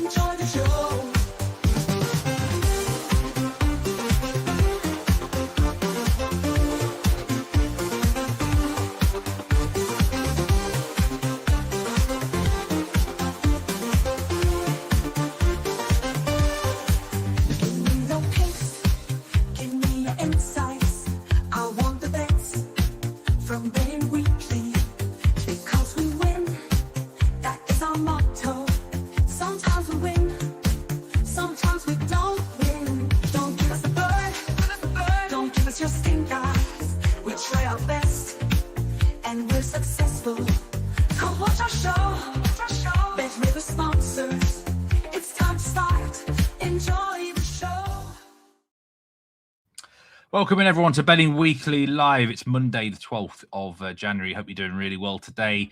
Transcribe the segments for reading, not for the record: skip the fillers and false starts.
Enjoy the show. Welcome in everyone to Betting Weekly Live. It's Monday the 12th of January. Hope you're doing really well today.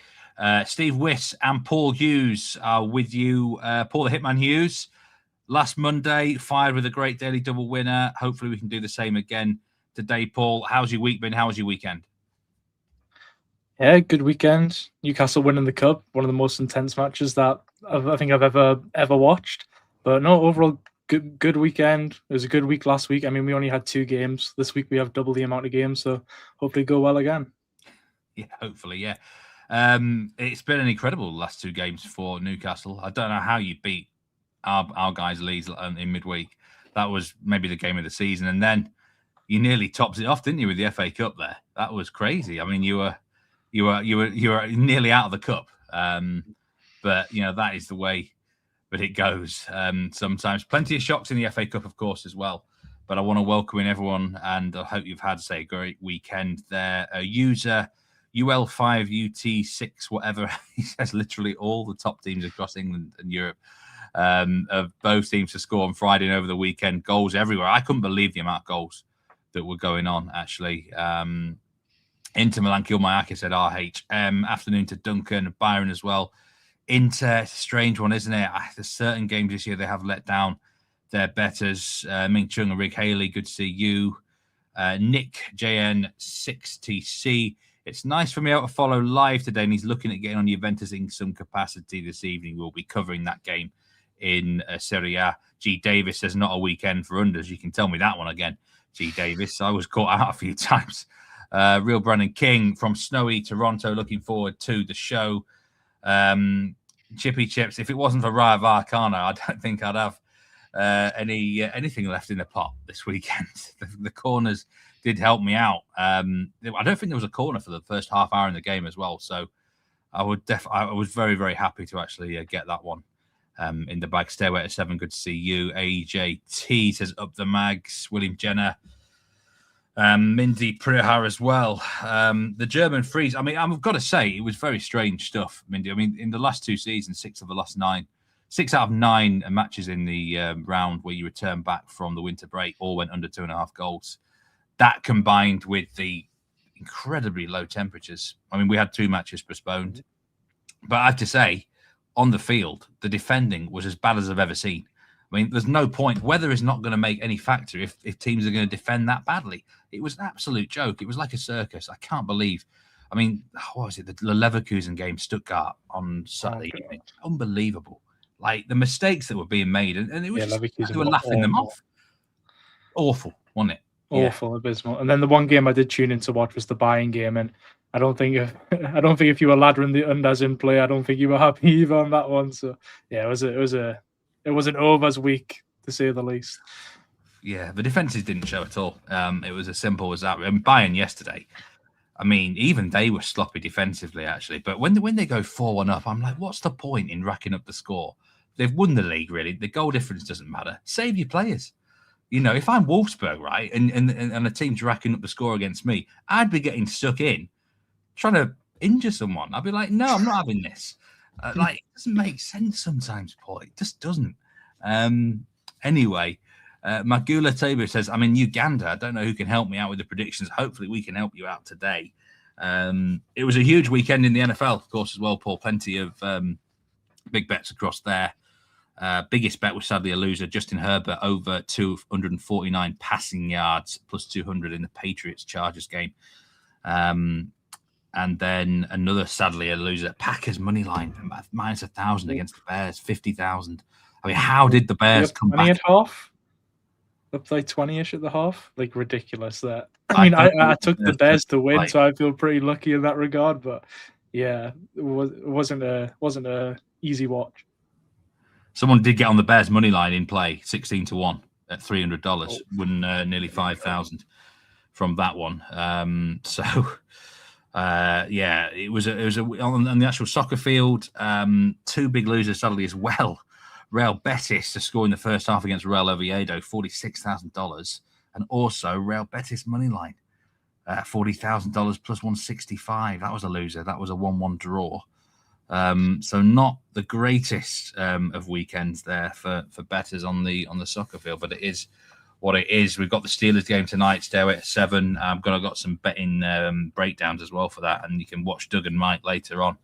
Steve Wyss and Paul Hughes are with you. Paul the Hitman Hughes, last Monday, fired with a great daily double winner. Hopefully we can do the same again today. Paul, how's your week been? How was your weekend? Yeah, good weekend. Newcastle winning the cup, one of the most intense matches that I think I've ever watched. But no, overall, good weekend. It was a good week last week. I mean, we only had 2 games. This week we have double the amount of games, so hopefully go well again. Yeah, hopefully, yeah. It's been an incredible last 2 games for Newcastle. I don't know how you beat our guys' Leeds in midweek. That was maybe the game of the season, and then you nearly topped it off, didn't you, with the FA Cup there? That was crazy. I mean, you were nearly out of the cup, but you know that is the way that it goes. Sometimes plenty of shocks in the FA Cup, of course, as well. But I want to welcome in everyone, and I hope you've had a great weekend there. User UL5UT6, whatever he says, literally all the top teams across England and Europe of both teams to score on Friday and over the weekend. Goals everywhere. I couldn't believe the amount of goals that were going on. Actually. Inter Milan Kilmayaki said RHM. Afternoon to Duncan, Byron as well. Inter, it's a strange one, isn't it? There's certain games this year they have let down their betters. Ming Chung and Rick Haley, good to see you. Nick JN6TC. It's nice for me to follow live today, and he's looking at getting on Juventus in some capacity this evening. We'll be covering that game in Serie A. G. Davis says not a weekend for unders. You can tell me that one again, G. Davis. I was caught out a few times. Real Brennan King from snowy Toronto, looking forward to the show. Chippy Chips, if it wasn't for Raya Varkana, I don't think I'd have anything left in the pot this weekend. The corners did help me out. I don't think there was a corner for the first half hour in the game as well, so I was very, very happy to actually get that one in the bag. Stairway to 7, good to see you. AJT says up the mags. William Jenner. Mindy Prihar as well. The German freeze. I mean, I've got to say, it was very strange stuff, Mindy. I mean, in the last 2 seasons, 6 out of 9 matches in the round where you return back from the winter break all went under 2.5 goals. That combined with the incredibly low temperatures. I mean, we had 2 matches postponed. But I have to say, on the field, the defending was as bad as I've ever seen. I mean, there's no point. Weather is not going to make any factor if teams are going to defend that badly. It was an absolute joke. It was like a circus. I can't believe. I mean, what was it? The Leverkusen game, Stuttgart on Saturday evening. Unbelievable. Like the mistakes that were being made. And it was they were laughing them off. Awful, wasn't it? Awful, abysmal. And then the one game I did tune in to watch was the Bayern game. And I don't think if you were laddering the unders in play, I don't think you were happy either on that one. So yeah, it was an overs week, to say the least. Yeah, the defences didn't show at all. It was as simple as that. And Bayern yesterday, I mean, even they were sloppy defensively, actually. But when they go 4-1 up, I'm like, what's the point in racking up the score? They've won the league, really. The goal difference doesn't matter. Save your players. You know, if I'm Wolfsburg, right, and a team's racking up the score against me, I'd be getting stuck in, trying to injure someone. I'd be like, no, I'm not having this. Like, it doesn't make sense sometimes, Paul. It just doesn't. Anyway, Magula Tabor says, I'm in Uganda. I don't know who can help me out with the predictions. Hopefully we can help you out today. It was a huge weekend in the NFL, of course, as well, Paul. Plenty of big bets across there. Biggest bet was sadly a loser. Justin Herbert over 249 passing yards, plus 200 in the Patriots-Chargers game. And then another, sadly, a loser. Packers money line, minus 1,000 against the Bears, 50,000. I mean, how did the Bears come 20 back? at half? They played 20-ish at the half. Like, ridiculous that. I mean, I took the Bears to win, so I feel pretty lucky in that regard. But yeah, it wasn't a easy watch. Someone did get on the Bears money line in play, 16-1 at $300, won nearly 5,000 from that one. Yeah, it was on the actual soccer field. Two big losers suddenly as well. Real Betis to score in the first half against Real Oviedo, $46,000, and also Real Betis money line, $40,000 plus 165. That was a loser. That was a 1-1 draw. So not the greatest of weekends there for bettors on the soccer field, but it is what it is. We've got the Steelers game tonight, stay away at 7. I've got some betting breakdowns as well for that, and you can watch Doug and Mike later on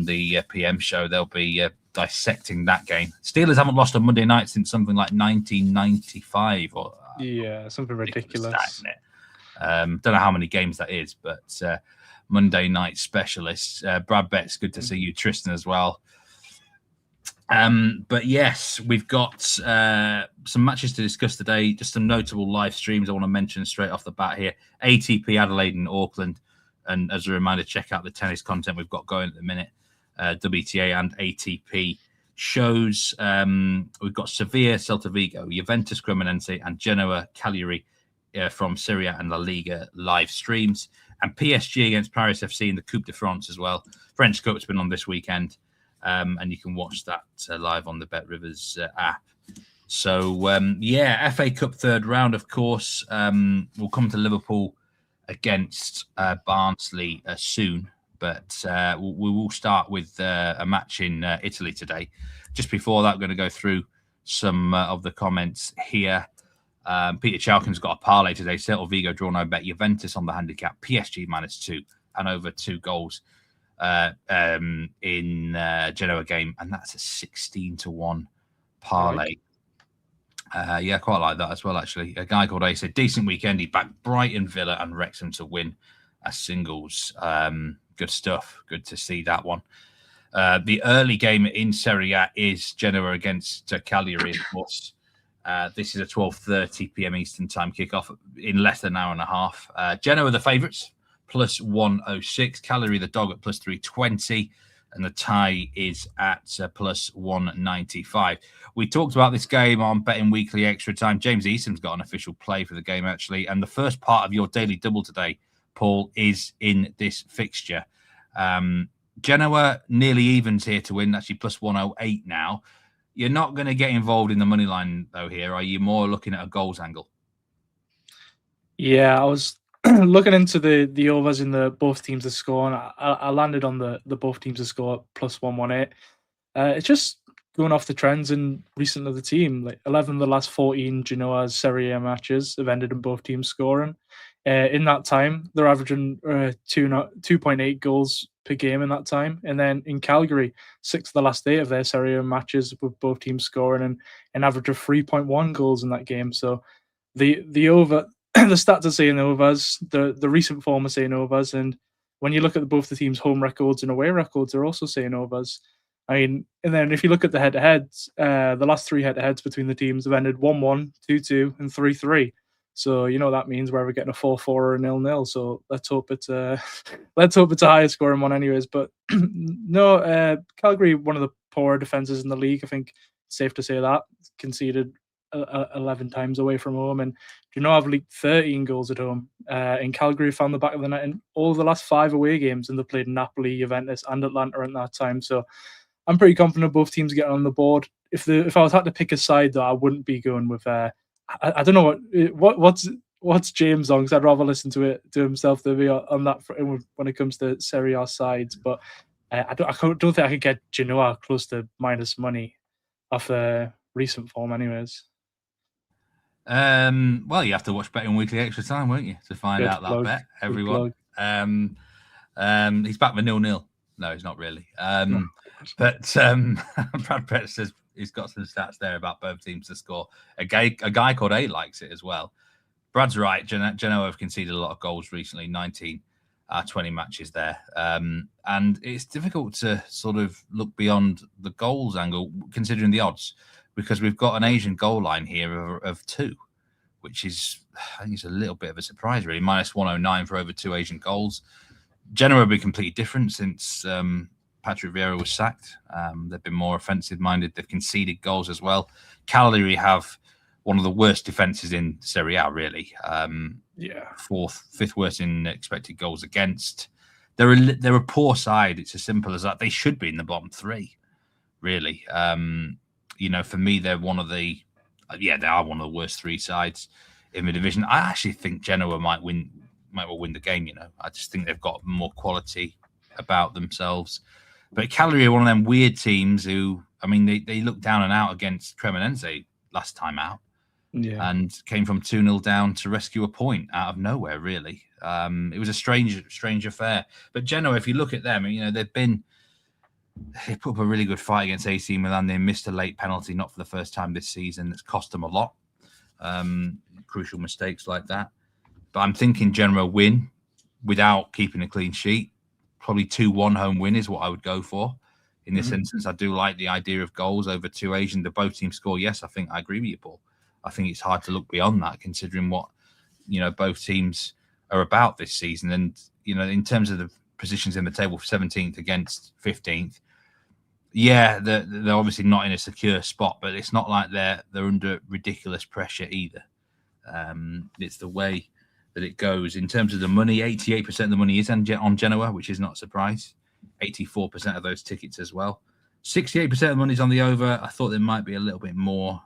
the PM show. They'll be dissecting that game. Steelers haven't lost on Monday night since something like 1995 or something ridiculous. Isn't it? Don't know how many games that is, but Monday night specialists. Brad Betts, good to see you. Tristan as well. But yes, we've got some matches to discuss today. Just some notable live streams I want to mention straight off the bat here. ATP Adelaide and Auckland. And as a reminder, check out the tennis content we've got going at the minute. WTA and ATP shows. We've got Sevilla, Celta Vigo, Juventus, Cremonese, and Genoa, Cagliari from Serie and LaLiga live streams. And PSG against Paris FC in the Coupe de France as well. French Cup's been on this weekend. And you can watch that live on the BetRivers app. So, FA Cup third round, of course. We'll come to Liverpool against Barnsley soon. But we will start with a match in Italy today. Just before that, we're going to go through some of the comments here. Peter Chalkin's got a parlay today. Celta Vigo draw no bet. Juventus on the handicap. PSG -2 and over 2 goals in Genoa game. And that's a 16-1 parlay. Quite like that as well, actually. A guy called Ace said, decent weekend. He backed Brighton, Villa and Wrexham to win as singles. Good stuff. Good to see that one. The early game in Serie A is Genoa against Cagliari, of course. This is a 12:30 p.m. Eastern time kickoff in less than an hour and a half. Genoa the favourites, plus 106. Cagliari the dog at plus 320. And the tie is at plus 195. We talked about this game on Betting Weekly Extra Time. James Easton's got an official play for the game, actually. And the first part of your daily double today, Paul, is in this fixture. Genoa nearly evens here to win, actually plus 108 now. You're not going to get involved in the money line, though, here. Are you more looking at a goals angle? Yeah, I was looking into the overs in the both teams to score, and I landed on the both teams to score plus 118. It's just going off the trends in recent of the team. Like 11 of the last 14 Genoa Serie A matches have ended in both teams scoring. In that time, they're averaging 2.8 goals per game in that time. And then in Calgary, 6 of the last 8 of their Serie A matches with both teams scoring and an average of 3.1 goals in that game. So the over, the stats are saying overs, the recent form are saying overs. And when you look at both the teams' home records and away records, they're also saying overs. I mean, and then if you look at the head-to-heads, the last 3 head-to-heads between the teams have ended 1-1, 2-2, and 3-3. So you know that means we're ever getting a 4-4 or a 0-0. So let's hope it's a higher scoring one, anyways. But no, Calgary, one of the poorer defenses in the league. I think it's safe to say that conceded 11 times away from home, and Genoa have leaked 13 goals at home. In Calgary, found the back of the net in all of the last 5 away games, and they played Napoli, Juventus, and Atlanta at that time. So I'm pretty confident both teams getting on the board. If I was had to pick a side, though, I wouldn't be going with. I don't know what's James on, because I'd rather listen to himself than be on that when it comes to Serie A sides. But I don't think I could get Genoa close to minus money off the recent form, anyways. Well, you have to watch Betting Weekly Extra Time, won't you, to find out that bet, everyone. He's back with 0-0. No, he's not really. But Brad Pitt says he's got some stats there about both teams to score. A guy called A likes it as well. Brad's right. Genoa have conceded a lot of goals recently, 19. 20 matches there. And it's difficult to sort of look beyond the goals angle, considering the odds, because we've got an Asian goal line here of 2, which is, I think it's a little bit of a surprise, really. Minus 109 for over 2 Asian goals. Genoa will be completely different since Patrick Vieira was sacked. They've been more offensive-minded. They've conceded goals as well. Cagliari have one of the worst defenses in Serie A, really. 4th, 5th worst in expected goals against. They're a poor side. It's as simple as that. They should be in the bottom 3, really. For me, they're one of the they are one of the worst 3 sides in the division. I actually think Genoa might well win the game. I just think they've got more quality about themselves. But Cagliari are one of them weird teams who, they looked down and out against Cremonese last time out. Yeah. And came from 2-0 down to rescue a point out of nowhere, really. It was a strange affair. But Genoa, if you look at them, they put up a really good fight against AC Milan. They missed a late penalty, not for the first time this season. That's cost them a lot. Crucial mistakes like that. But I'm thinking Genoa win without keeping a clean sheet. Probably 2-1 home win is what I would go for. In this instance, I do like the idea of goals over 2 Asian. The both teams score. Yes, I think I agree with you, Paul. I think it's hard to look beyond that, considering what both teams are about this season. And in terms of the positions in the table, 17th against 15th, they're obviously not in a secure spot, but it's not like they're under ridiculous pressure either. It's the way that it goes. In terms of the money, 88% of the money is on Genoa, which is not a surprise. 84% of those tickets as well. 68% of the money is on the over. I thought there might be a little bit more.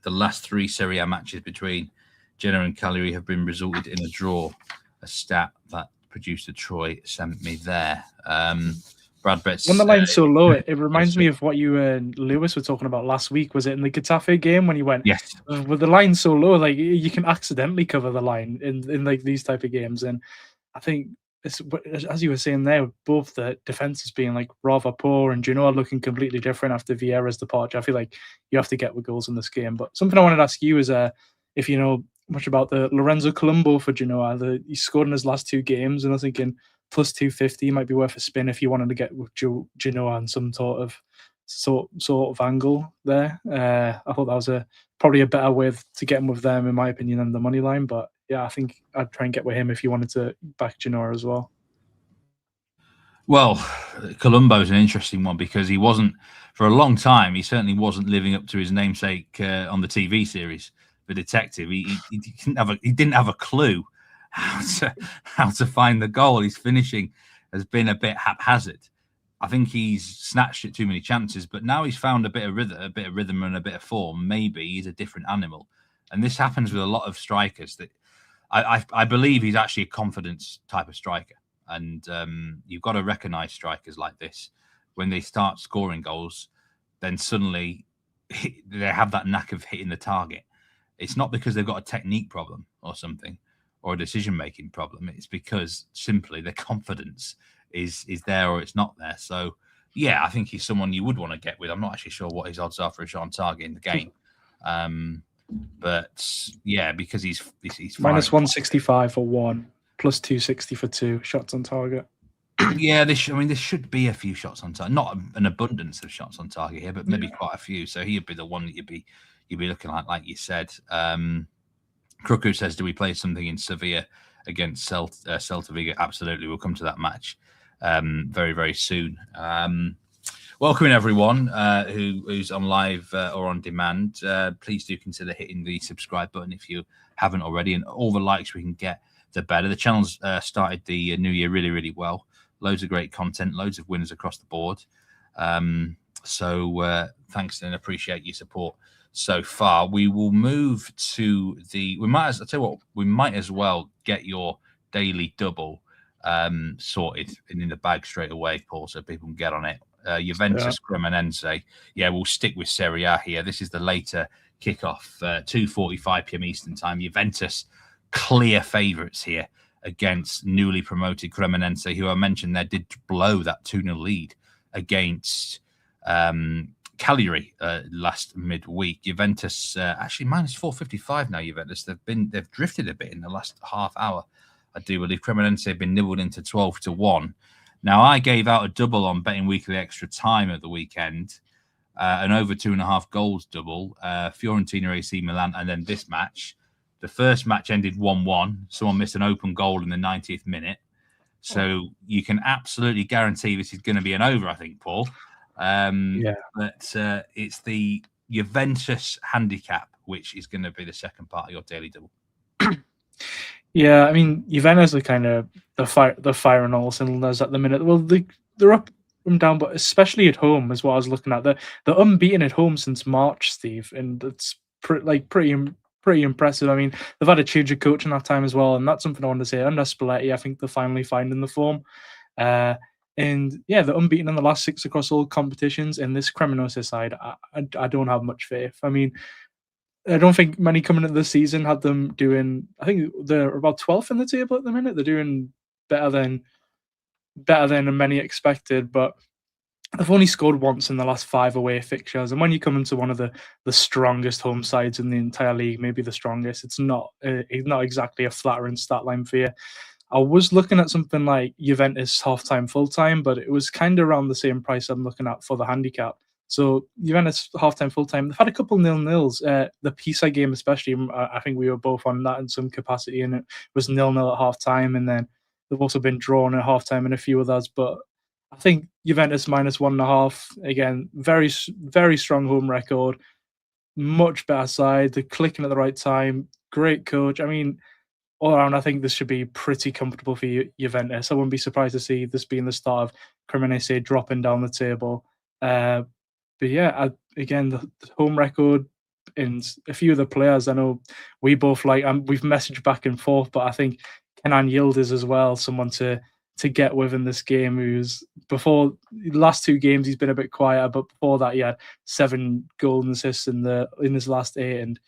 The last 3 Serie A matches between Genoa and Cagliari have been resulted in a draw, a stat that producer Troy sent me there. Brad bets. When the line's so low, it reminds me of what you and Lewis were talking about last week. Was it in the Getafe game when you went, yes, with the line so low, like you can accidentally cover the line in like these type of games. And I think, as you were saying there, both the defenses being like rather poor and Genoa looking completely different after Vieira's departure. I feel like you have to get with goals in this game. But something I wanted to ask you is if you know much about the Lorenzo Colombo for Genoa. He scored in his last 2 games, and I was thinking plus 250 might be worth a spin if you wanted to get with Genoa on some sort of angle there. I thought that was probably a better way to get him with them, in my opinion, than the money line. But yeah, I think I'd try and get with him if you wanted to back Genoa as well. Well, Colombo's an interesting one because he wasn't, for a long time, he certainly wasn't living up to his namesake on the TV series, The Detective. He didn't have a clue how to find the goal. His finishing has been a bit haphazard. I think he's snatched at too many chances, but now he's found a bit of rhythm and a bit of form. Maybe he's a different animal. And this happens with a lot of strikers. That I believe he's actually a confidence type of striker. And you've got to recognize strikers like this. When they start scoring goals, then suddenly they have that knack of hitting the target. It's not because they've got a technique problem or something, or a decision-making problem. It's because simply their confidence is there or it's not there. So, yeah, I think he's someone you would want to get with. I'm not actually sure what his odds are for a shot on target in the game. But, yeah, because he's minus 165 for 1, plus 260 for 2 shots on target. Yeah, there should be a few shots on target. Not an abundance of shots on target here, but maybe quite a few. So he'd be the one that you'd be looking like you said. Kruku says, do we play something in Sevilla against Celta Vigo? Absolutely. We'll come to that match very, very soon. Welcoming everyone who's on live or on demand. Please do consider hitting the subscribe button if you haven't already. And all the likes we can get, the better. The channel's started the new year really, really well. Loads of great content, loads of winners across the board. So thanks and appreciate your support so far. We will move to we might as well get your daily double sorted and in the bag straight away, Paul, so people can get on it. Juventus Cremonese. Yeah, we'll stick with Serie A here. This is the later kickoff, 2:45 p.m. Eastern time. Juventus clear favourites here against newly promoted Cremonese, who I mentioned there did blow that 2-0 lead against Cagliari last midweek. Juventus actually minus 455 now. Juventus they've drifted a bit in the last half hour I do believe Cremonese have been nibbled into 12-1. Now, I gave out a double on Betting Weekly Extra Time at the weekend, an over 2.5 goals double, Fiorentina AC Milan, and then this match. The first match ended 1-1. Someone missed an open goal in the 90th minute. So you can absolutely guarantee this is going to be an over, I think, Paul. But it's the Juventus handicap, which is going to be the second part of your daily double. Yeah, I mean, Juventus are kind of the fire on all cylinders at the minute. Well, they're up and down, but especially at home is what I was looking at. They're unbeaten at home since March, Steve, and it's pretty impressive. I mean, they've had a change of coach in that time as well, and that's something I want to say. Under Spalletti, I think they're finally finding the form. And yeah, they're unbeaten in the last 6 across all competitions. And this Cremonese side, I don't have much faith. I mean, I don't think many coming into the season had them doing. I think they're about 12th in the table at the minute. They're doing better than many expected, but they've only scored once in the last 5 away fixtures. And when you come into one of the strongest home sides in the entire league, maybe the strongest, it's not exactly a flattering stat line for you. I was looking at something like Juventus half-time, full-time, but it was kind of around the same price I'm looking at for the handicap. So Juventus half-time, full-time, they've had a couple 0-0s. The Pisa game especially, I think we were both on that in some capacity, and it was 0-0 at half-time, and then they've also been drawn at half-time and a few others. But I think Juventus -1.5, again, very, very strong home record, much better side. They're clicking at the right time, great coach. I mean, all around, I think this should be pretty comfortable for Juventus. I wouldn't be surprised to see this being the start of Cremonese dropping down the table. But yeah, again, the home record and a few of the players I know we both like, we've messaged back and forth, but I think Kenan Yildiz as well, someone to get with in this game, who's before the last 2 games he's been a bit quieter, but before that he had 7 goals and assists in his last 8, and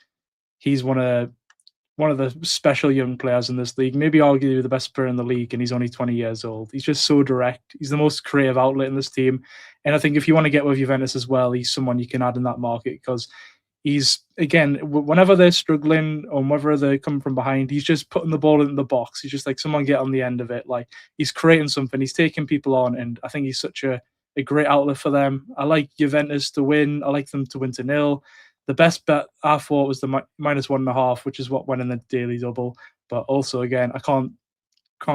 he's one of the special young players in this league, maybe arguably the best player in the league, and he's only 20 years old. He's just so direct. He's the most creative outlet in this team. And I think if you want to get with Juventus as well, he's someone you can add in that market, because he's, again, whenever they're struggling or whenever they're coming from behind, he's just putting the ball in the box. He's just like, someone get on the end of it. Like, he's creating something. He's taking people on, and I think he's such a great outlet for them. I like Juventus to win. I like them to win to 0. The best bet I thought was the -1.5, which is what went in the daily double. But also, again, I can't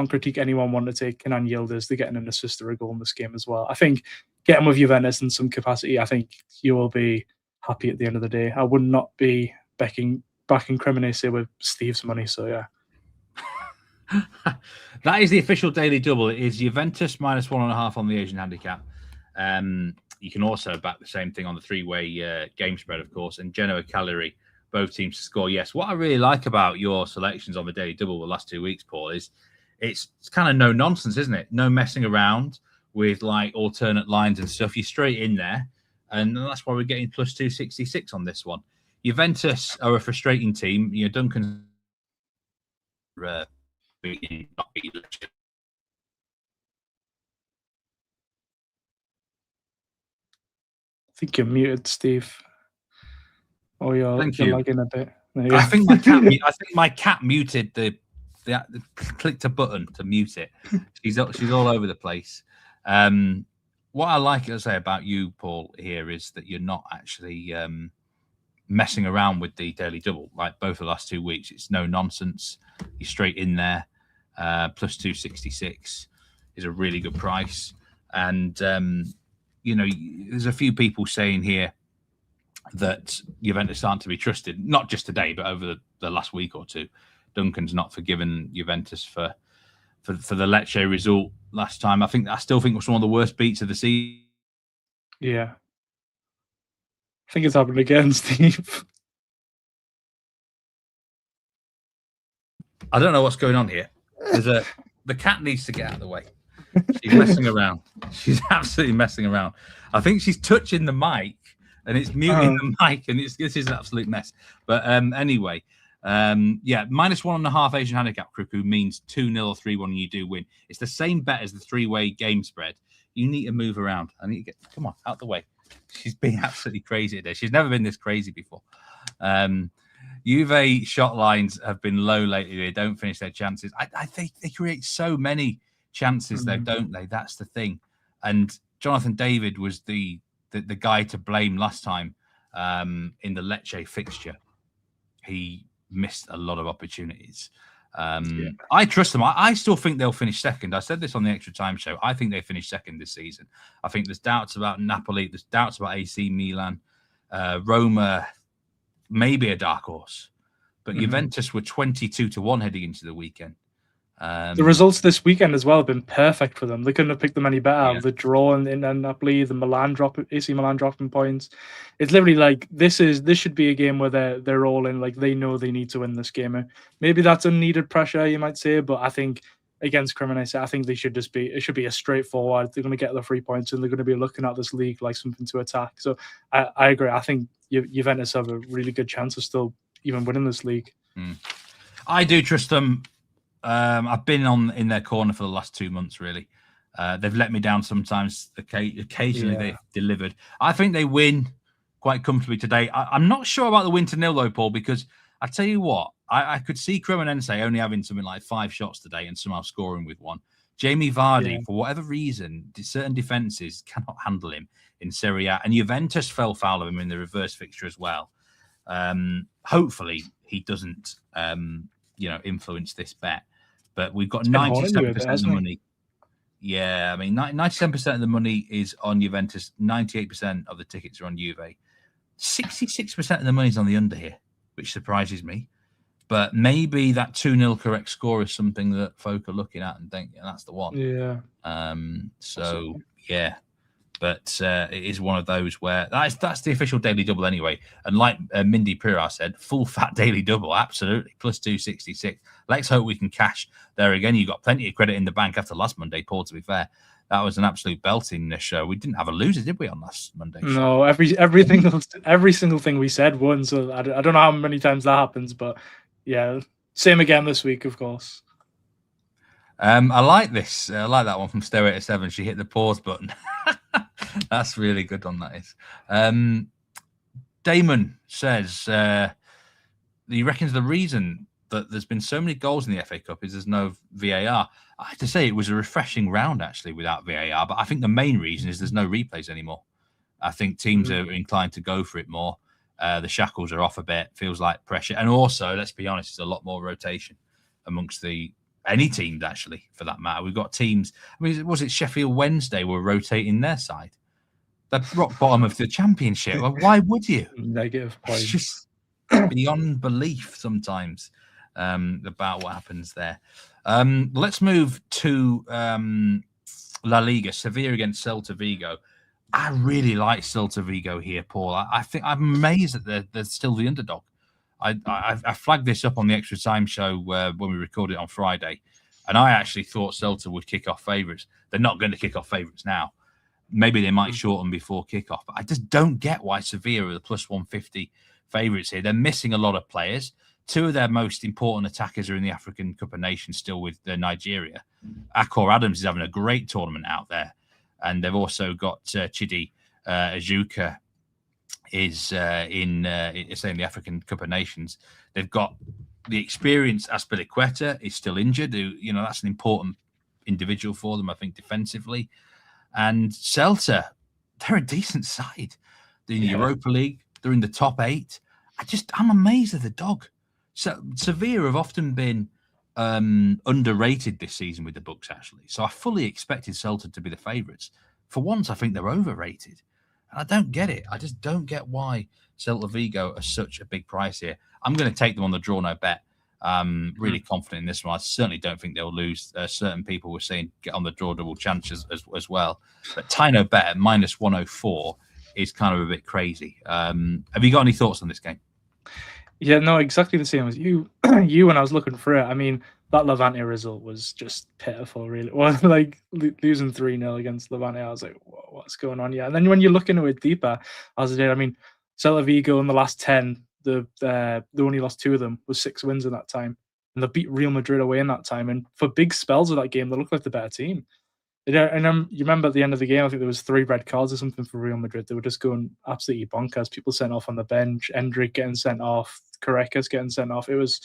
critique anyone wanting to take Kenan Yildiz. They're getting an assist or a goal in this game as well. I think getting with Juventus in some capacity, I think you will be happy at the end of the day. I would not be backing Cremonese with Steve's money. So yeah. That is the official daily double. It is Juventus -1.5 on the Asian handicap. You can also back the same thing on the 3-way game spread, of course, and Genoa Cagliari, both teams to score. Yes, what I really like about your selections on the daily double the last 2 weeks, Paul, is it's kind of no nonsense, isn't it? No messing around with like alternate lines and stuff. You're straight in there, and that's why we're getting +266 on this one. Juventus are a frustrating team. You know, Duncan beating. I think you're muted, Steve. Oh, you're lagging a bit. I think my cat muted the clicked a button to mute it. She's all over the place. What I like to say about you, Paul, here is that you're not actually messing around with the daily double like both the last 2 weeks. It's no nonsense. You're straight in there. +266 is a really good price, and you know, there's a few people saying here that Juventus aren't to be trusted, not just today, but over the last week or two. Duncan's not forgiven Juventus for the Lecce result last time. I still think it was one of the worst beats of the season. Yeah. I think it's happened again, Steve. I don't know what's going on here. The cat needs to get out of the way. She's messing around. She's absolutely messing around. I think she's touching the mic, and it's muting the mic, and this is an absolute mess. But anyway, yeah, -1.5 Asian handicap, Kruku, means 2-0 or 3-1, and you do win. It's the same bet as the 3-way game spread. You need to move around. I need to come on, out the way. She's being absolutely crazy today. She's never been this crazy before. Juve shot lines have been low lately. They don't finish their chances. I think they create so many chances, though, don't they? That's the thing. And Jonathan David was the guy to blame last time in the Lecce fixture. He missed a lot of opportunities. I trust them. I still think they'll finish second. I said this on the Extra Time show. I think they finish second this season. I think there's doubts about Napoli. There's doubts about AC Milan. Roma, maybe a dark horse. But Juventus were 22-1 heading into the weekend. The results this weekend as well have been perfect for them. They couldn't have picked them any better. Yeah. The draw in Napoli, the AC Milan dropping points. It's literally like this should be a game where they're all in. Like they know they need to win this game. Maybe that's unneeded pressure, you might say, but I think against Cremonese, I think it should be a straightforward. They're going to get the 3 points and they're going to be looking at this league like something to attack. So I agree. I think Juventus have a really good chance of still even winning this league. I do trust them. I've been in their corner for the last 2 months, really. They've let me down sometimes. Occasionally they've delivered. I think they win quite comfortably today. I'm not sure about the win to 0, though, Paul, because I tell you what, I could see Cremonese only having something like 5 shots today and somehow scoring with one. Jamie Vardy, for whatever reason, certain defences cannot handle him in Serie A, and Juventus fell foul of him in the reverse fixture as well. Hopefully he doesn't influence this bet. But we've got 97% of the money. Yeah, I mean, 97% of the money is on Juventus. 98% of the tickets are on Juve. 66% of the money is on the under here, which surprises me. But maybe that 2-0 correct score is something that folk are looking at and think, that's the one. Yeah. But it is one of those where that's the official daily double anyway. And like Mindy Pira said, full fat daily double, absolutely, plus 266. Let's hope we can cash there again. You got plenty of credit in the bank after last Monday, Paul, to be fair. That was an absolute belting show. We didn't have a loser, did we, on last Monday? No, every single thing we said won. So I don't know how many times that happens, but yeah, same again this week, of course. I like this. I like that one from Stairway to 7. She hit the pause button. That's really good on that is. Damon says he reckons the reason that there's been so many goals in the FA Cup is there's no VAR. I have to say it was a refreshing round actually without VAR, but I think the main reason is there's no replays anymore. I think teams are inclined to go for it more. The shackles are off a bit, feels like pressure. And also, let's be honest, there's a lot more rotation amongst any teams, actually, for that matter. We've got teams. I mean, was it Sheffield Wednesday were rotating their side? The rock bottom of the championship. Well, why would you? Negative points. It's just beyond belief sometimes about what happens there. Let's move to La Liga. Sevilla against Celta Vigo. I really like Celta Vigo here, Paul. I think I'm amazed that they're still the underdog. I flagged this up on the Extra Time show when we recorded it on Friday, and I actually thought Celta would kick off favourites. They're not going to kick off favourites now. Maybe they might shorten before kickoff, but I just don't get why Sevilla are the plus 150 favourites here. They're missing a lot of players. 2 of their most important attackers are in the African Cup of Nations still with Nigeria. Akor Adams is having a great tournament out there. And they've also got Chidi Ajuka is in the African Cup of Nations. They've got the experienced Azpilicueta is still injured. That's an important individual for them, I think, defensively. And Celta, they're a decent side. They're in the Europa League. They're in the top 8. I'm amazed at the dog. So Sevilla have often been underrated this season with the books, actually. So I fully expected Celta to be the favourites. For once, I think they're overrated. And I don't get it. I just don't get why Celta Vigo are such a big price here. I'm going to take them on the draw no bet. Really confident in this one. I certainly don't think they'll lose. Certain people were saying get on the draw double chance as well. But tie no bet at minus 104 is kind of a bit crazy. Have you got any thoughts on this game? Yeah, no, exactly the same as you. When I was looking for it, I mean, that Levante result was just pitiful, really. Well, like losing 3-0 against Levante, I was like, what's going on? Yeah, and then when you look into it deeper, as I did, I mean, Celta Vigo in the last 10, they only lost 2 of them, was 6 wins in that time. And they beat Real Madrid away in that time. And for big spells of that game, they looked like the better team. And you remember at the end of the game, I think there was 3 red cards or something for Real Madrid. They were just going absolutely bonkers. People sent off on the bench, Endrick getting sent off, Correcas getting sent off. It was,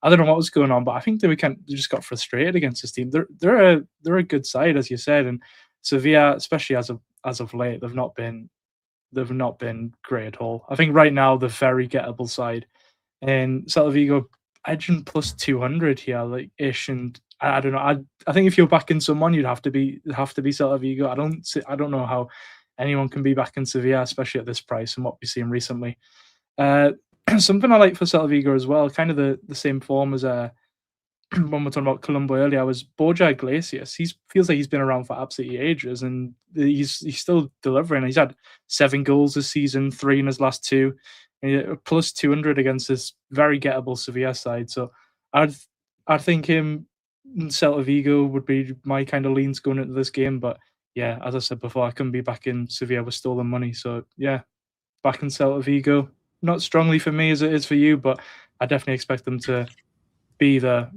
I don't know what was going on, but I think they just got frustrated against this team. They're a good side, as you said, and Sevilla, especially as of late, they've not been great at all. I think right now they're very gettable side, and Celta Vigo edging plus 200 here, like ish, and I don't know. I think if you're backing someone, you'd have to be Celta Vigo. I don't know how anyone can be backing Sevilla, especially at this price and what we've seen recently. Something I like for Celta Vigo as well, kind of the same form as when we're talking about Colombo earlier, was Borja Iglesias. He feels like he's been around for absolutely ages, and he's still delivering. He's had 7 goals this season, 3 in his last 2, and plus 200 against this very gettable Sevilla side. So I think him, Celta Vigo would be my kind of leans going into this game. But yeah, as I said before, I couldn't be backing Sevilla with stolen money. So yeah, backing Celta Vigo. Not strongly for me as it is for you, but I definitely expect them to be the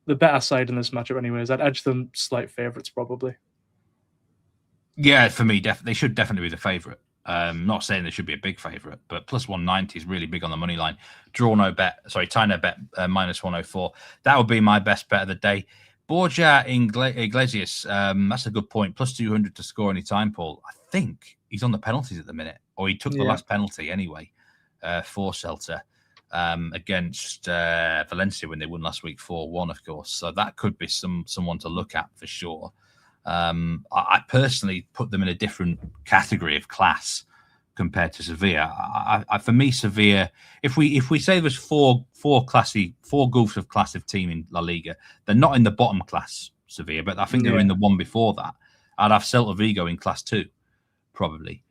better side in this matchup anyways. I'd edge them slight favourites probably. Yeah, for me, they should definitely be the favourite. Not saying they should be a big favourite, but plus 190 is really big on the money line. Tie no bet, minus 104. That would be my best bet of the day. Borja Iglesias, that's a good point. Plus 200 to score any time, Paul. I think he's on the penalties at the minute, or he took the last penalty anyway for Celta against Valencia when they won last week 4-1, of course. So that could be someone to look at for sure. I personally put them in a different category of class compared to Sevilla. For me, Sevilla, if we say there's four groups of class of team in La Liga, they're not in the bottom class, Sevilla, but I think they're in the one before that. I'd have Celta Vigo in class 2, probably.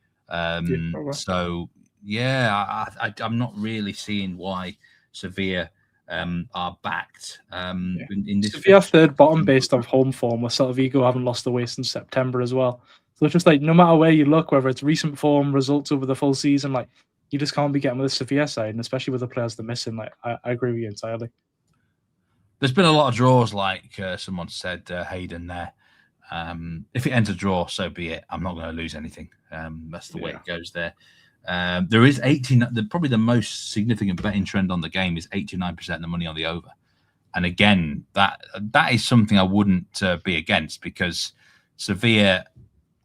So yeah, I'm not really seeing why Sevilla are backed. In this Sevilla third bottom based off home form, with Celta Vigo haven't lost away since September as well. So it's just like no matter where you look, whether it's recent form, results over the full season, like you just can't be getting with the Sevilla side, and especially with the players they're missing. Like I agree with you entirely. There's been a lot of draws, like someone said, Hayden there. If it ends a draw, so be it. I'm not going to lose anything. That's the way it goes there. There is 18. Probably the most significant betting trend on the game is 89% of the money on the over. And again, that is something I wouldn't be against, because Sevilla,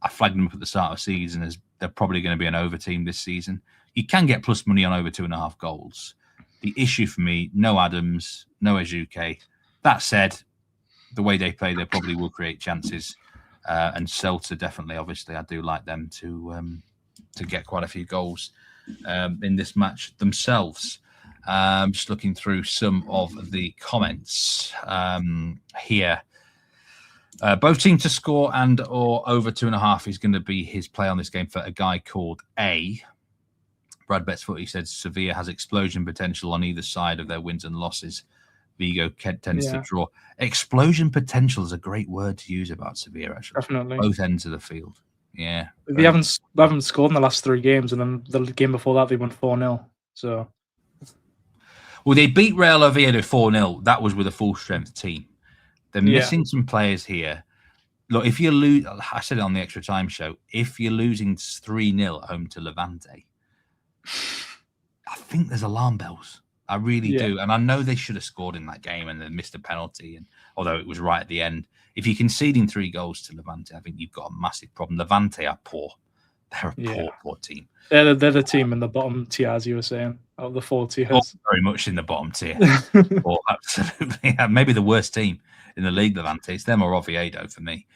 I flagged them up at the start of the season as they're probably going to be an over team this season. You can get plus money on over 2.5 goals. The issue for me, no Adams, no Ejuke. That said, the way they play, they probably will create chances. And Celta, definitely, obviously, I do like them to get quite a few goals in this match themselves. Just looking through some of the comments here. Both teams to score and or over 2.5 is going to be his play on this game for a guy called A. Brad Betsfoot, he said Sevilla has explosion potential on either side of their wins and losses. Vigo tends to draw. Explosion potential is a great word to use about Sevilla, actually. Definitely. Both ends of the field. Yeah. They haven't scored in the last 3 games, and then the game before that they won 4-0. So, well, they beat Real Oviedo 4-0. That was with a full strength team. They're missing some players here. Look, if you lose, I said it on the Extra Time show, if you're losing 3-0 at home to Levante, I think there's alarm bells. I really do. And I know they should have scored in that game and they missed a penalty. And although it was right at the end, if you're conceding 3 goals to Levante, I think you've got a massive problem. Levante are poor. They're a poor team. They're the team in the bottom tier, as you were saying, of the 4 tiers. Very much in the bottom tier. Absolutely. Maybe the worst team in the league, Levante. It's them or Oviedo for me.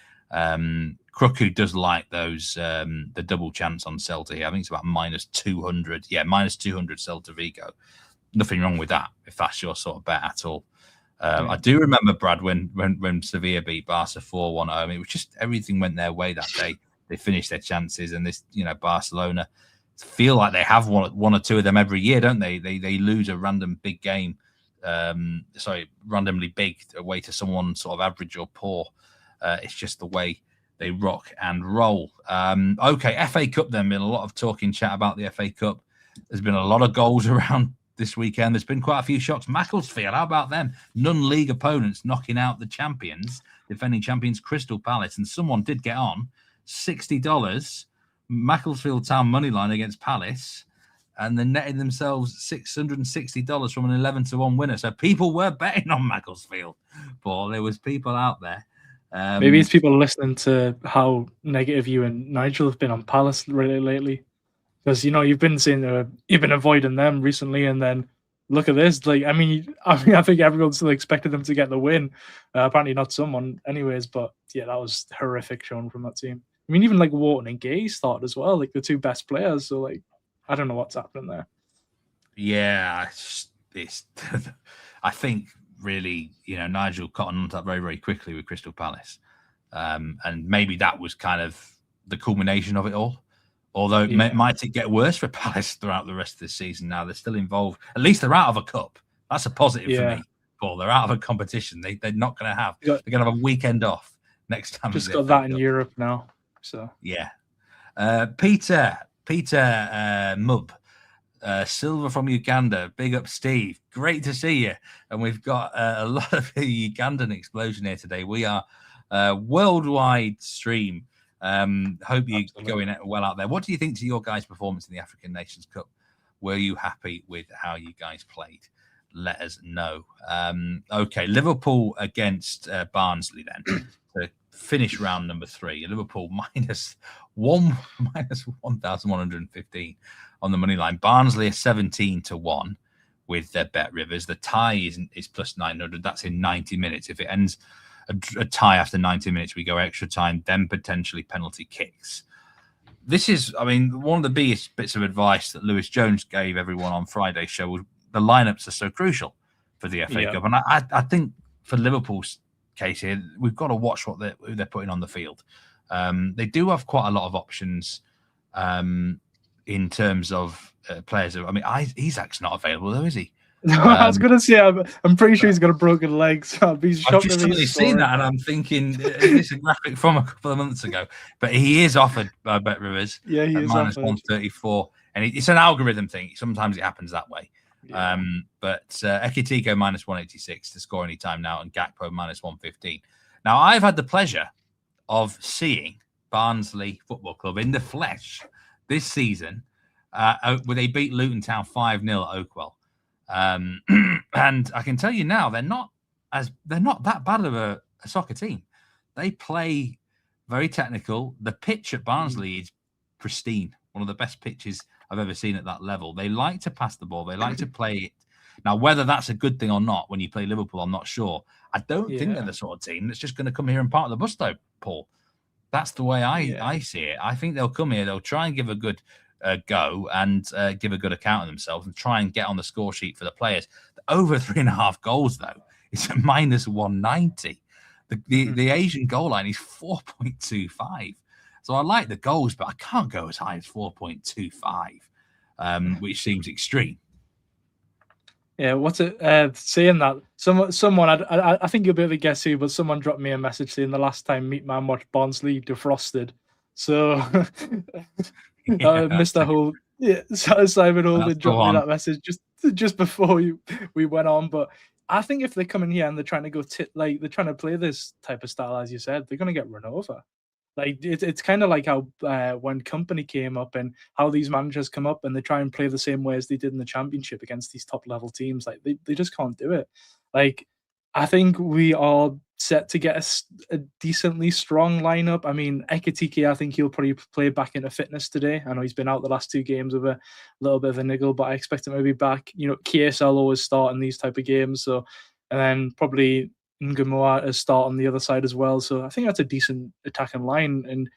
Crook, does like those the double chance on Celta here. I think it's about minus 200. Yeah, minus 200 Celta Vigo. Nothing wrong with that if that's your sort of bet at all. I do remember, Brad, when Sevilla beat Barca 4-1 at home, it was just everything went their way that day. They finished their chances, and this, Barcelona feel like they have one or two of them every year, don't they? They lose a random big game, randomly big away to someone sort of average or poor. It's just the way they rock and roll. Okay, FA Cup then. Been a lot of talking chat about the FA Cup. There's been a lot of goals around this weekend. There's been quite a few shocks. Macclesfield, how about them? Non-league opponents knocking out the champions, defending champions Crystal Palace, and someone did get on $60 Macclesfield Town money line against Palace, and they netted themselves $660 from an 11-1 winner. So people were betting on Macclesfield, Paul. There was people out there. Maybe it's people listening to how negative you and Nigel have been on Palace really lately, because you've been saying you've been avoiding them recently, and then look at this. I think everyone still expected them to get the win. Apparently not someone, anyways. But yeah, that was horrific showing from that team. I mean, even Wharton and Gay started as well, the two best players. So I don't know what's happening there. Yeah, it's I think really, Nigel caught on to that very, very quickly with Crystal Palace. And maybe that was kind of the culmination of it all. Although might it get worse for Palace throughout the rest of the season now? They're still involved. At least they're out of a cup. That's a positive for me, Paul. They're out of a competition. They're not going to have. They're going to have a weekend off next time. Just got that in Europe now. So yeah. Peter Mub. Silver from Uganda. Big up, Steve. Great to see you. And we've got a lot of Ugandan explosion here today. We are worldwide stream. Hope you're going well out there. What do you think to your guys' performance in the African Nations Cup? Were you happy with how you guys played? Let us know. Okay, Liverpool against Barnsley then to finish round number 3. Liverpool minus 1,115 on the money line. Barnsley are 17-1 with their Bet Rivers. The tie is plus 900. That's in 90 minutes. If it ends a tie after 90 minutes, we go extra time, then potentially penalty kicks. This is, one of the biggest bits of advice that Lewis Jones gave everyone on Friday's show was the lineups are so crucial for the FA Cup. And I think for Liverpool's case here, we've got to watch who they're putting on the field. They do have quite a lot of options in terms of players. Isak's not available though, is he? No, I was going to say, I'm pretty sure he's got a broken leg, so I'll be shocked. I've just suddenly seen that, and I'm thinking, is this a graphic from a couple of months ago? But he is offered by Bet Rivers. Yeah, he is minus 134, and it's an algorithm thing. Sometimes it happens that way. Yeah. But Ekitiko minus 186 to score any time now, and Gakpo minus 115. Now, I've had the pleasure of seeing Barnsley Football Club in the flesh this season, where they beat Luton Town 5-0 at Oakwell. And I can tell you now, they're not that bad of a soccer team. They play very technical. The pitch at Barnsley is pristine, one of the best pitches I've ever seen at that level. They like to pass the ball. They like to play it. Now, whether that's a good thing or not when you play Liverpool, I'm not sure. I don't think they're the sort of team that's just going to come here and park the bus, though, Paul. That's the way I see it. I think they'll come here. They'll try and give a good go and give a good account of themselves and try and get on the score sheet for the players. Over 3.5 goals, though, it's a minus 190. The Asian goal line is 4.25. So I like the goals, but I can't go as high as 4.25, which seems extreme. Yeah, what's it saying that? Someone, I think you'll be able to guess who, but someone dropped me a message saying the last time Meat Man watched Barnsley defrosted. So Mr. Hull, Simon Holden dropped me that message just before we went on. But I think if they come in here and they're trying to go they're trying to play this type of style, as you said, they're going to get run over. It's kind of like how when Company came up and how these managers come up and they try and play the same way as they did in the Championship against these top level teams. They just can't do it. I think we are set to get a decently strong lineup. Ekitike, I think he'll probably play back into fitness today. I know he's been out the last 2 games with a little bit of a niggle, but I expect him to be back. Kiesa will always start in these type of games. So, and then probably Ngamoa to start on the other side as well. So I think that's a decent attacking line. And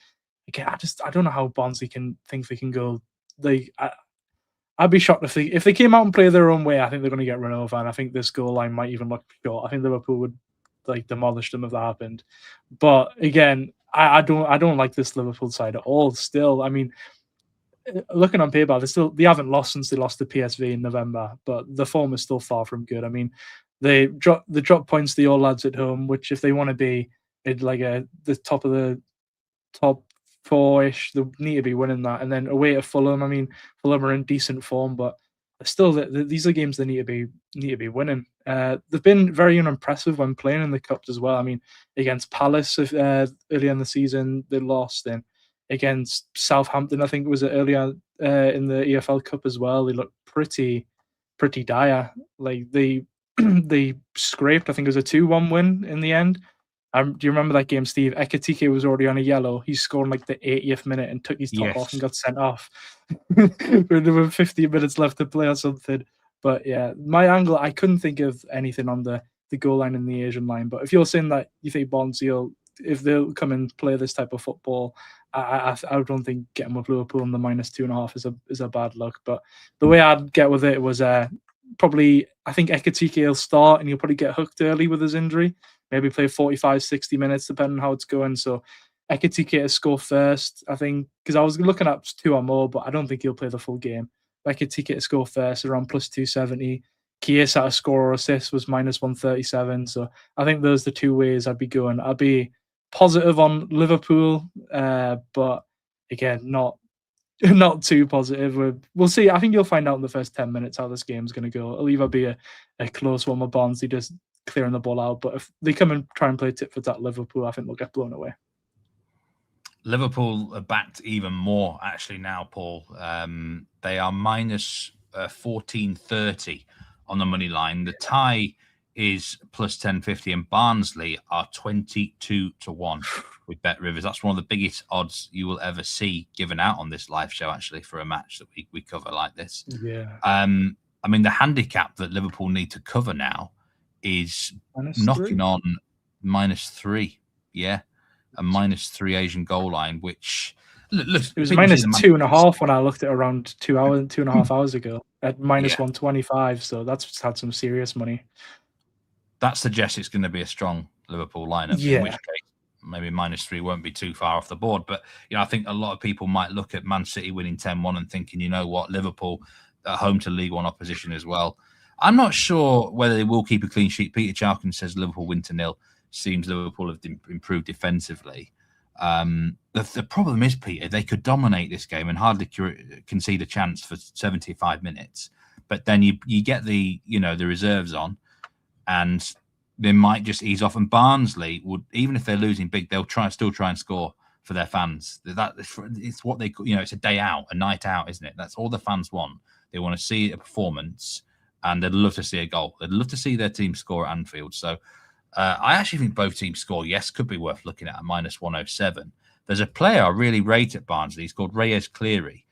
again, I don't know how Barnsley can think they can go. I'd be shocked if they came out and play their own way. I think they're going to get run over, and I think this goal line might even look short. I think Liverpool would demolish them if that happened. But again, I don't like this Liverpool side at all. Still, looking on paper, they haven't lost since they lost to PSV in November, but the form is still far from good. They drop points to the All Lads at home, which if they want to be at the top of the top 4-ish, they need to be winning that. And then away to Fulham, Fulham are in decent form, but still, these are games they need to be winning. They've been very unimpressive when playing in the cups as well. I mean, against Palace earlier in the season, they lost. And against Southampton, I think it was earlier in the EFL Cup as well. They looked pretty dire. Like they they scraped. I think it was a 2-1 win in the end. Do you remember that game, Steve? Ekitike was already on a yellow. He scored in like the 80th minute and took his top off and got sent off. There were 15 minutes left to play or something. But yeah, my angle, I couldn't think of anything on the goal line and the Asian line. But if you're saying that you think Barnsley, if they'll come and play this type of football, I don't think getting with Liverpool on the -2.5 is a bad look. But the way I'd get with it was probably, I think Ekitike will start and he'll probably get hooked early with his injury. Maybe play 45, 60 minutes, depending on how it's going. So Ekitike to score first, I think, because I was looking at 2 or more, but I don't think he'll play the full game. Ekitike to score first, around +270. Chiesa to score or assist was -137. So I think those are the 2 ways I'd be going. I'd be positive on Liverpool, but again, not too positive. We'll see. I think you'll find out in the first 10 minutes how this game's going to go. It'll either be a close one with Barnsley just clearing the ball out, but if they come and try and play tit for tat Liverpool, I think they'll get blown away. Liverpool are backed even more actually now, Paul. They are -1430 on the money line. The tie is +1050, and Barnsley are 22-1 with Bet Rivers. That's one of the biggest odds you will ever see given out on this live show, actually, for a match that we cover like this. Yeah. I mean, the handicap that Liverpool need to cover now is knocking on -3. Yeah. A -3 Asian goal line, which look, it was -2.5 when I looked at around 2.5 hours ago at -125. So that's had some serious money. That suggests it's going to be a strong Liverpool lineup. Yeah. In which case, maybe -3 won't be too far off the board. But I think a lot of people might look at Man City winning 10-1 and thinking, you know what, Liverpool at home to League One opposition as well. I'm not sure whether they will keep a clean sheet. Peter Chalkin says Liverpool win 0. Seems Liverpool have improved defensively. The problem is, Peter, they could dominate this game and hardly concede a chance for 75 minutes. But then you get the reserves on, and they might just ease off. And Barnsley would, even if they're losing big, they'll still try and score for their fans. It's what they it's a day out, a night out, isn't it? That's all the fans want. They want to see a performance, and they'd love to see a goal. They'd love to see their team score at Anfield. So I actually think both teams score. Yes, could be worth looking at -107. There's a player I really rate at Barnsley. He's called Reyes Cleary.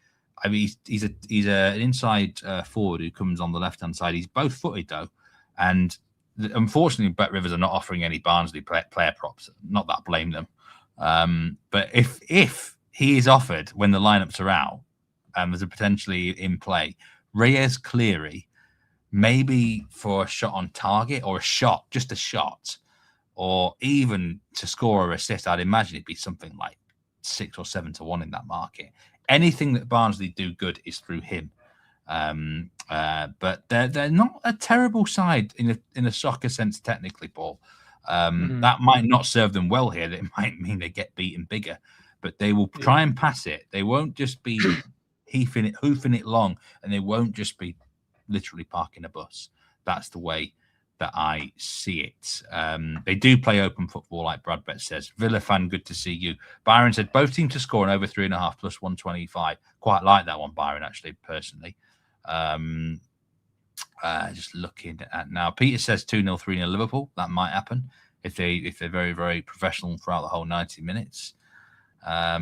I mean, he's an inside forward who comes on the left-hand side. He's both-footed, though. And unfortunately, Bet Rivers are not offering any Barnsley player props. Not that I blame them. But if he is offered when the lineups are out, there's a potentially in play, Reyes Cleary, maybe for a shot on target or just a shot, or even to score or assist, I'd imagine it'd be something like 6 or 7-1 in that market. Anything that Barnsley do good is through him. But they're not a terrible side in a soccer sense, technically, Paul. That might not serve them well here. It might mean they get beaten bigger, but they will try and pass it. They won't just be hoofing it long, and they won't just be literally parking a bus. That's the way that I see it. They do play open football, like Brad Bet says. Villa fan, good to see you. Byron said both teams to score and over 3.5 +125. Quite like that one, Byron, actually, personally. Just looking at now. Peter says 2-0, 3-0 Liverpool. That might happen if they're very, very professional throughout the whole 90 minutes. But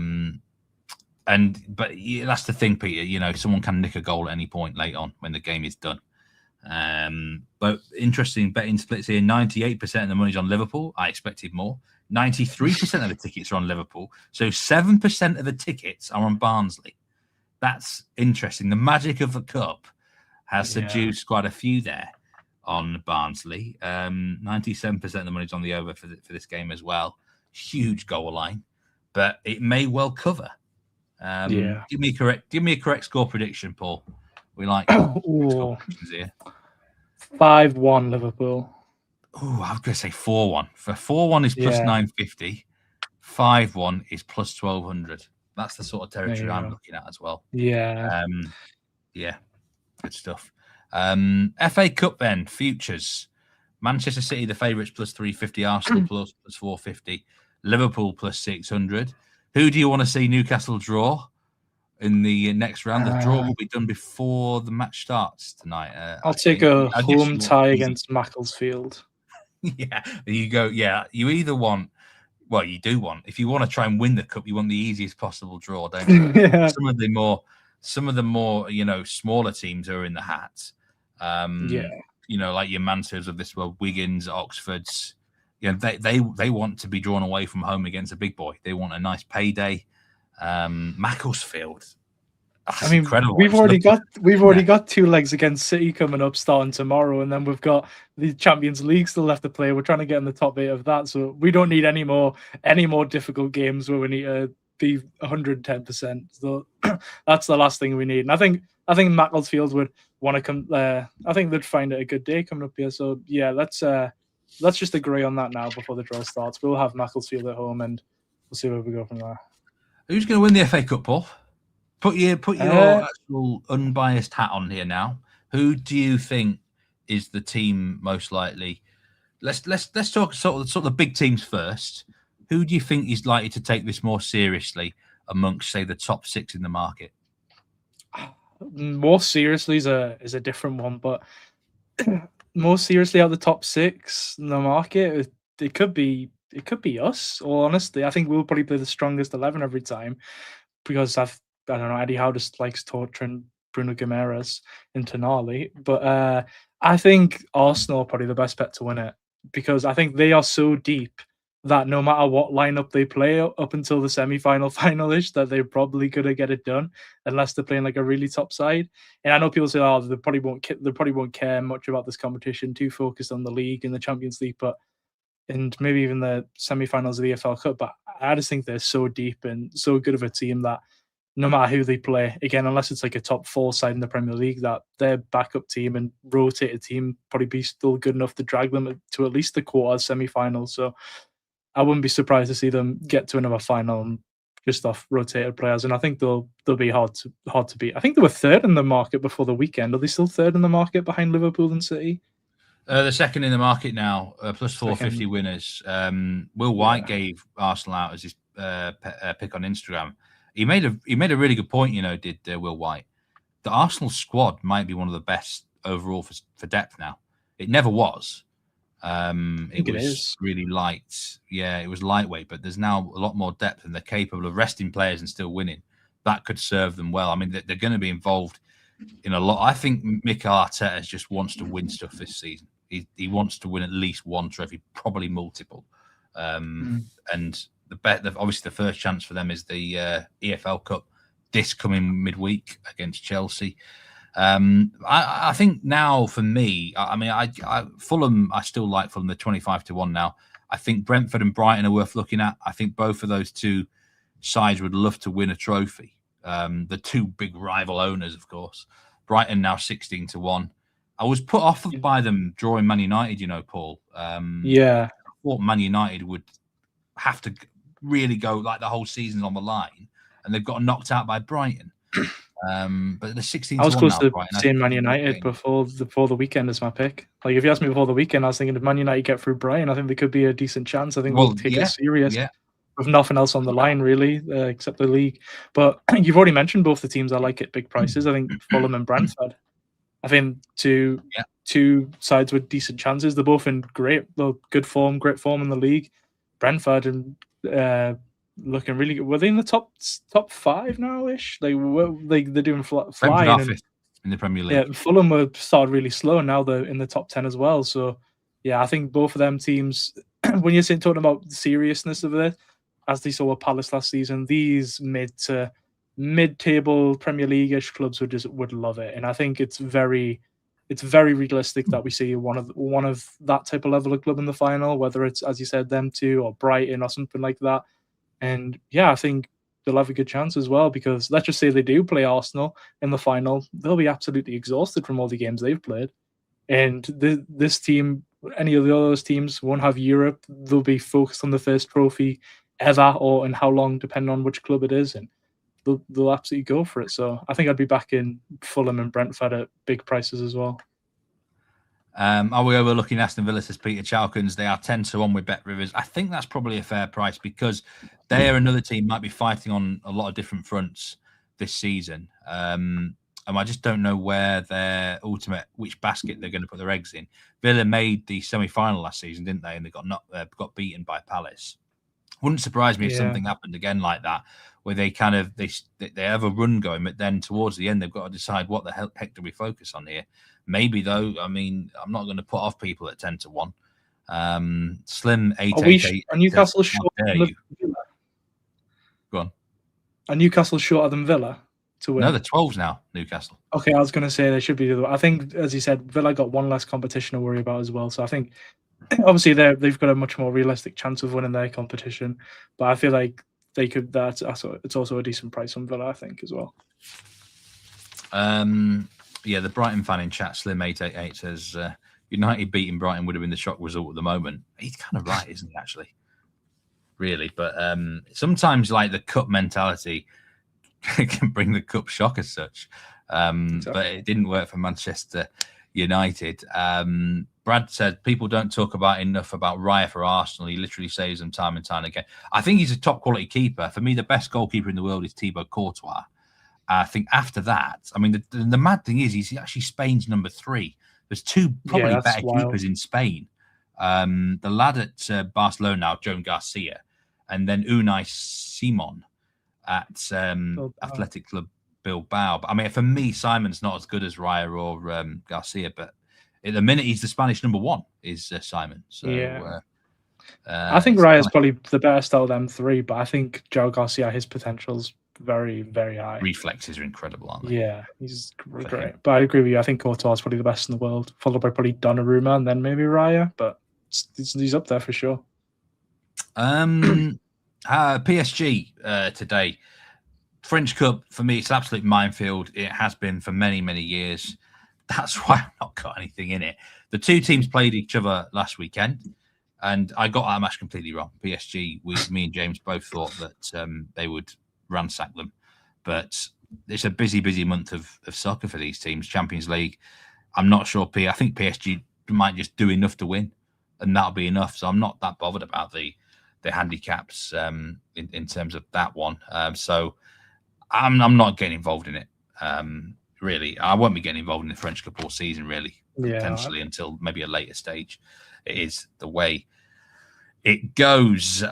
that's the thing, Peter. Someone can nick a goal at any point late on when the game is done. But interesting betting splits here. 98% of the money's on Liverpool. I expected more. 93% of the tickets are on Liverpool. So 7% of the tickets are on Barnsley. That's interesting. The magic of the cup has seduced quite a few there on Barnsley. 97% of the money's on the over for this game as well. Huge goal line, but it may well cover. Give me a correct score prediction, Paul. We like score predictions here. 5-1 Liverpool. Oh, I was going to say 4-1. For 4-1 is +950. 5-1 is +1200. That's the sort of territory I'm looking at as well. Yeah. Good stuff. FA Cup then, futures. Manchester City, the favourites, plus 350. Arsenal plus 450. Liverpool plus 600. Who do you want to see Newcastle draw in the next round? The draw will be done before the match starts tonight. I'll take a home tie against Macclesfield. Yeah, you go. Yeah, you either want. Well, you do want. If you want to try and win the cup, you want the easiest possible draw, don't you? Yeah. Some of the more smaller teams are in the hat. Like your Mansfields of this world, Wiggins, Oxfords. They want to be drawn away from home against a big boy. They want a nice payday. Macclesfield. I mean, incredible. We've already got 2 legs against City coming up starting tomorrow, and then we've got the Champions League still left to play. We're trying to get in the top 8 of that, so we don't need any more difficult games where we need to be 110%. So that's the last thing we need. And I think Macclesfield would want to come. I think they'd find it a good day coming up here. So yeah, let's just agree on that now before the draw starts. We'll have Macclesfield at home, and we'll see where we go from there. Who's going to win the FA Cup, Paul? Put your actual unbiased hat on here now. Who do you think is the team most likely? Let's talk sort of the big teams first. Who do you think is likely to take this more seriously amongst, say, the top 6 in the market? More seriously is a different one, but more seriously, out of the top 6 in the market, it could be us. Or honestly, I think we'll probably play the strongest 11 every time because I don't know, Eddie Howe just likes torturing Bruno Guimaraes in Tonali. But I think Arsenal are probably the best bet to win it because I think they are so deep that no matter what lineup they play up until the semi-final, final-ish, that they're probably going to get it done unless they're playing like a really top side. And I know people say, oh, they probably won't care much about this competition, too focused on the league and the Champions League, and maybe even the semi-finals of the EFL Cup. But I just think they're so deep and so good of a team that no matter who they play, again, unless it's like a top 4 side in the Premier League, that their backup team and rotated team probably be still good enough to drag them to at least the quarters, semi-finals. So I wouldn't be surprised to see them get to another final and just off rotated players. And I think they'll be hard to beat. I think they were 3rd in the market before the weekend. Are they still 3rd in the market behind Liverpool and City? They're 2nd in the market now, plus 450 winners. Will White gave Arsenal out as his pick on Instagram. He made a really good point, did Will White. The Arsenal squad might be one of the best overall for depth now. It never was. It was really light. Yeah, it was lightweight, but there's now a lot more depth and they're capable of resting players and still winning. That could serve them well. I mean, they're going to be involved in a lot. I think Mikel Arteta just wants to win stuff this season. He wants to win at least one trophy, probably multiple. And obviously the first chance for them is the EFL Cup this coming midweek against Chelsea. I think now for me, Fulham, I still like Fulham. They're 25-1 now. I think Brentford and Brighton are worth looking at. I think both of those two sides would love to win a trophy. The 2 big rival owners, of course. Brighton now 16-1. I was put off by them drawing Man United, Paul. I thought Man United would have to really go like the whole season on the line, and they've got knocked out by Brighton. But the 16. I was close to saying Man United before the weekend as my pick. Like if you asked me before the weekend, I was thinking if Man United get through Brighton, I think they could be a decent chance. I think we'll take it serious with nothing else on the line really, except the league. But you've already mentioned both the teams I like at big prices. I think Fulham and Brentford. I think two sides with decent chances. They're both in great form in the league. Brentford and looking really good. Were they in the top 5 now-ish? They're doing flying in the Premier League. Yeah, Fulham were started really slow. Now they're in the top 10 as well. So yeah, I think both of them teams. When you're talking about the seriousness of it, as they saw with Palace last season, these mid-table Premier League-ish clubs would love it, and I think it's very realistic that we see one of that type of level of club in the final, whether it's, as you said, them two or Brighton or something like that. And yeah, I think they'll have a good chance as well, because let's just say they do play Arsenal in the final, they'll be absolutely exhausted from all the games they've played, and this team, any of the other teams, won't have Europe. They'll be focused on the first trophy ever, or in how long, depending on which club it is, and they'll absolutely go for it. So I think I'd be back in Fulham and Brentford at big prices as well. Are we overlooking Aston Villa, says Peter Chalkins? They are 10-1 with Bet Rivers. I think that's probably a fair price because they are another team might be fighting on a lot of different fronts this season. And I just don't know where which basket they're going to put their eggs in. Villa made the semi-final last season, didn't they? And they got beaten by Palace. Wouldn't surprise me if something happened again like that, where they have a run going, but then towards the end they've got to decide what the heck do we focus on here. Maybe though, I mean, I'm not going to put off people at 10-1. Slim 888. Are Newcastle short? Go on. Are Newcastle shorter than Villa to win? No, they're 12s now, Newcastle. Okay, I was going to say they should be the other way. I think, as you said, Villa got one less competition to worry about as well. So I think, obviously, they've got a much more realistic chance of winning their competition. But I feel like they could. It's also a decent price on Villa, I think, as well. Yeah, the Brighton fan in chat, Slim888, says United beating Brighton would have been the shock result at the moment. He's kind of right, isn't he, actually? Really. But sometimes, like, the cup mentality can bring the cup shock as such. Exactly. But it didn't work for Manchester United. Brad said people don't talk enough about Raya for Arsenal. He literally saves them time and time again. I think he's a top quality keeper. For me, the best goalkeeper in the world is Thibaut Courtois. I think after that, I mean, the mad thing is he's actually Spain's number 3. There's two probably better keepers in Spain. The lad at Barcelona now, Joan Garcia, and then Unai Simon at Athletic Club Bilbao. But I mean, for me, Simon's not as good as Raya or Garcia, but at the minute he's the Spanish number 1 is Simon. So yeah. I think Raya's probably the best out of them 3, but I think João Garcia, his potential's very, very high. Reflexes are incredible, aren't they? Yeah, he's great. But I agree with you. I think Courtois is probably the best in the world, followed by probably Donnarumma and then maybe Raya, but he's up there for sure. PSG today. French Cup, for me, it's an absolute minefield. It has been for many, many years. That's why I've not got anything in it. The two teams played each other last weekend, and I got that match completely wrong. PSG, me and James both thought that they would ransack them. But it's a busy, busy month of soccer for these teams. Champions League, I'm not sure. I think PSG might just do enough to win, and that'll be enough. So I'm not that bothered about the handicaps in terms of that one. So I'm not getting involved in it. Really, I won't be getting involved in the French Cup all season, really, potentially until maybe a later stage. It is the way it goes.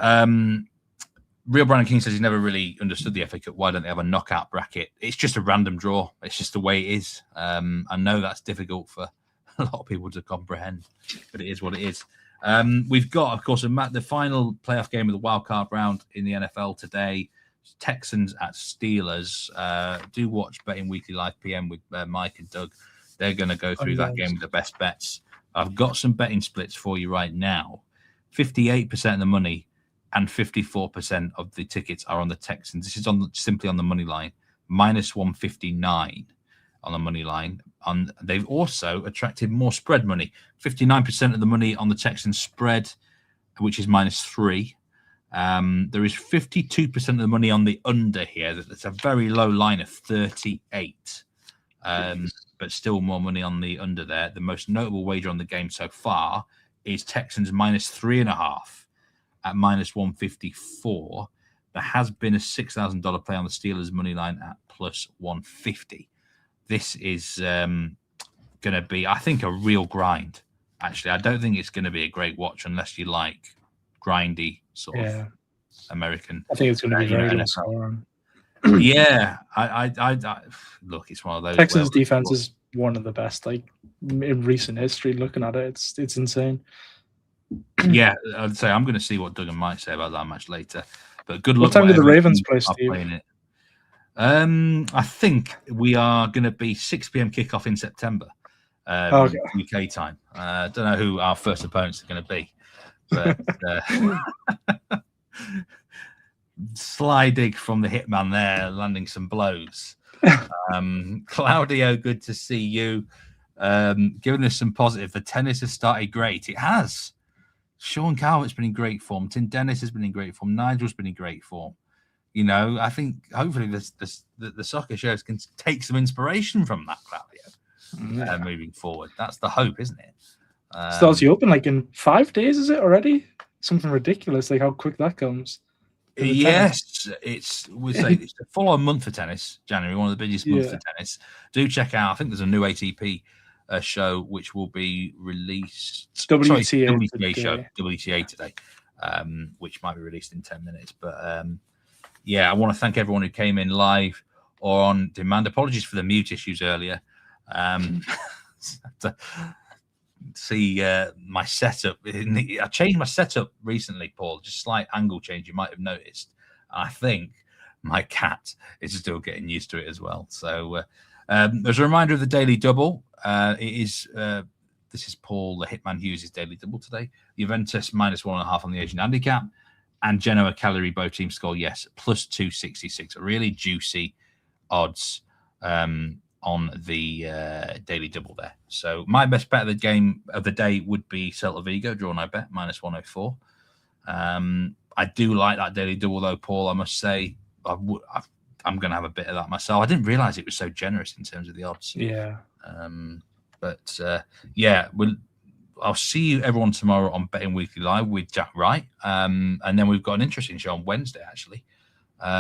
Real Brandon King says he's never really understood the FA Cup. Why don't they have a knockout bracket? It's just a random draw. It's just the way it is. I know that's difficult for a lot of people to comprehend, but it is what it is. We've got, of course, the final playoff game of the wildcard round in the NFL today. Texans at Steelers. Do watch Betting Weekly Live PM with Mike and Doug. They're going to go through that game with the best bets. I've got some betting splits for you right now. 58% of the money and 54% of the tickets are on the Texans. This is simply on the money line, minus 159 on the money line. They've also attracted more spread money. 59% of the money on the Texans spread, which is minus 3. There is 52% of the money on the under here. That's a very low line of 38. But still more money on the under there. The most notable wager on the game so far is Texans minus 3.5 at minus 154. There has been a $6,000 play on the Steelers money line at plus 150. This is going to be, I think, a real grind. Actually, I don't think it's going to be a great watch unless you like grindy sort of American. I think it's going to be very low scoring. Yeah, I look, it's one of those. Texans defense is one of the best, like in recent history. Looking at it, it's insane. Yeah, I'd say I'm going to see what Duggan might say about that match later. But good luck. What time do the Ravens play, Steve? It. I think we are going to be 6 p.m. kickoff in September, UK time. I don't know who our first opponents are going to be, but sly dig from the hitman there, landing some blows. Claudio, good to see you. Giving us some positive. The tennis has started great. It has. Sean Calvert's been in great form. Tim Dennis has been in great form. Nigel's been in great form. You know, I think hopefully the soccer shows can take some inspiration from that, Claudio, moving forward. That's the hope, isn't it? Starts you open like in 5 days, is it already? Something ridiculous, like how quick that comes. Yes, it's a full-on month for tennis. January, one of the biggest months for tennis. Do check out. I think there's a new ATP show which will be released. WTA today, which might be released in 10 minutes. But I want to thank everyone who came in live or on demand. Apologies for the mute issues earlier. See my setup. I changed my setup recently, Paul. Just slight angle change. You might have noticed. I think my cat is still getting used to it as well. So, as a reminder of the daily double, this is Paul the Hitman Hughes' daily double today. Juventus -1.5 on the Asian handicap, and Genoa Cagliari both teams score yes +266. Really juicy odds. On the daily double there. So my best bet of the game of the day would be Celta Vigo, draw no bet, -104. I do like that daily double though, Paul. I must say, I'm going to have a bit of that myself. I didn't realize it was so generous in terms of the odds. Yeah. I'll see you everyone tomorrow on Betting Weekly Live with Jack Wright. And then we've got an interesting show on Wednesday, actually.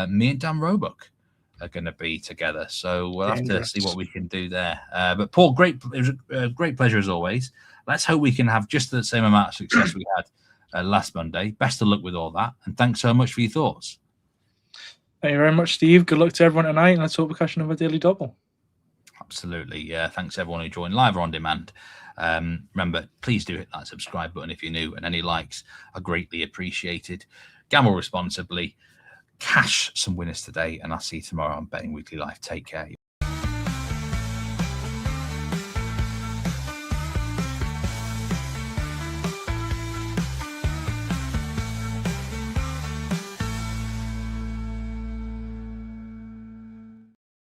Me and Dan Roebuck are going to be together, so we'll have to see what we can do there. But Paul, it was a great pleasure as always. Let's hope we can have just the same amount of success we had last Monday. Best of luck with all that, and thanks so much for your thoughts. Thank you very much, Steve. Good luck to everyone tonight, and let's hope we catch another daily double. Absolutely, yeah. Thanks everyone who joined live or on demand. Remember, please do hit that subscribe button if you're new, and any likes are greatly appreciated. Gamble responsibly. Cash some winners today, and I'll see you tomorrow on Betting Weekly Live. Take care.